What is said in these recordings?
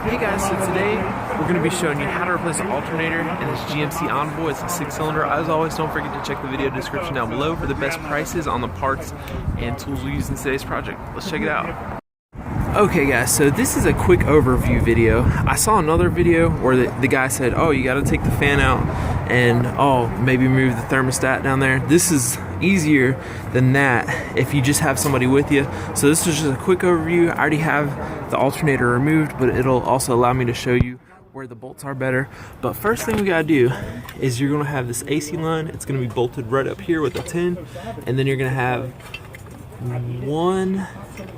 Hey guys, so today we're going to be showing you how to replace an alternator in this GMC Envoy. It's a 6-cylinder. As always, don't forget to check the video description down below for the best prices on the parts and tools we use in today's project. Let's check it out. Okay guys, so this is a quick overview video. I saw another video where the guy said, oh, you got to take the fan out and maybe move the thermostat down there. This is easier than that if you just have somebody with you. So this is just a quick overview. I already have the alternator removed, but it'll also allow me to show you where the bolts are better. But first thing we gotta do is you're gonna have this AC line. It's gonna be bolted right up here with a 10, and then you're gonna have 1,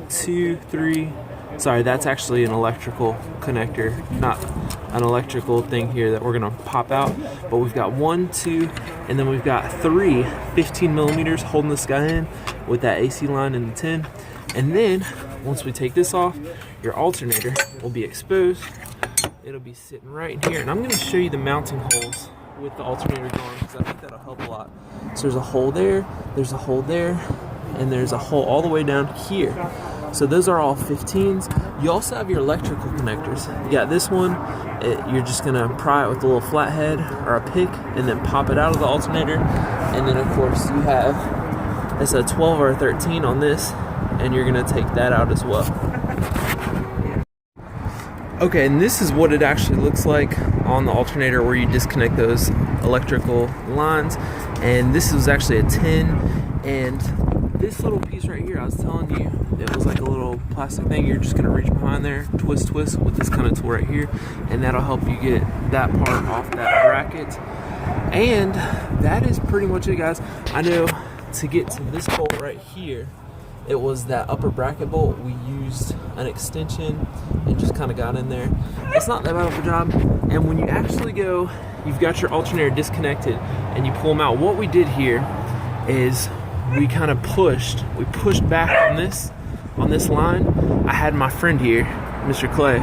2, 3. Sorry, that's actually an electrical connector, not an electrical thing here that we're gonna pop out. But we've got 1, 2, and then we've got 3 15 millimeters holding this guy in with that AC line and the 10. And then once we take this off, your alternator will be exposed. It'll be sitting right in here, and I'm gonna show you the mounting holes with the alternator going because I think that'll help a lot. So there's a hole there, there's a hole there, and there's a hole all the way down here. So those are all 15s. You also have your electrical connectors. You got this one, you're just gonna pry it with a little flathead or a pick and then pop it out of the alternator. And then of course you have, it's a 12 or a 13 on this, and you're gonna take that out as well. Okay, and this is what it actually looks like on the alternator where you disconnect those electrical lines. And this was actually a 10, and this little piece right here, I was telling you, it was like a little plastic thing. You're just gonna reach behind there, twist with this kind of tool right here, and that'll help you get that part off that bracket. And that is pretty much it, guys. I know to get to this bolt right here, it was that upper bracket bolt. We used an extension and just kind of got in there. It's not that bad of a job. And when you actually go, you've got your alternator disconnected and you pull them out, what we did here is we kind of pushed back on this line. I had my friend here, Mr. Clay.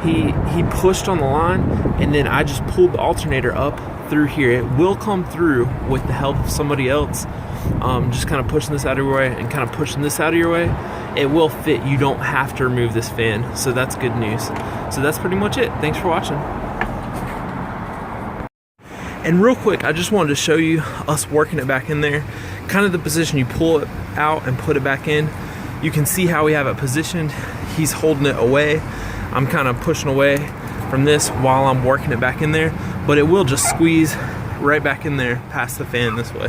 He pushed on the line, and then I just pulled the alternator up through here. It will come through with the help of somebody else. Just kind of pushing this out of your way and kind of pushing this out of your way. It will fit. You don't have to remove this fan, so that's good news. So that's pretty much it. Thanks for watching. And real quick, I just wanted to show you us working it back in there. Kind of the position you pull it out and put it back in. You can see how we have it positioned. He's holding it away. I'm kind of pushing away from this while I'm working it back in there, but it will just squeeze right back in there past the fan this way.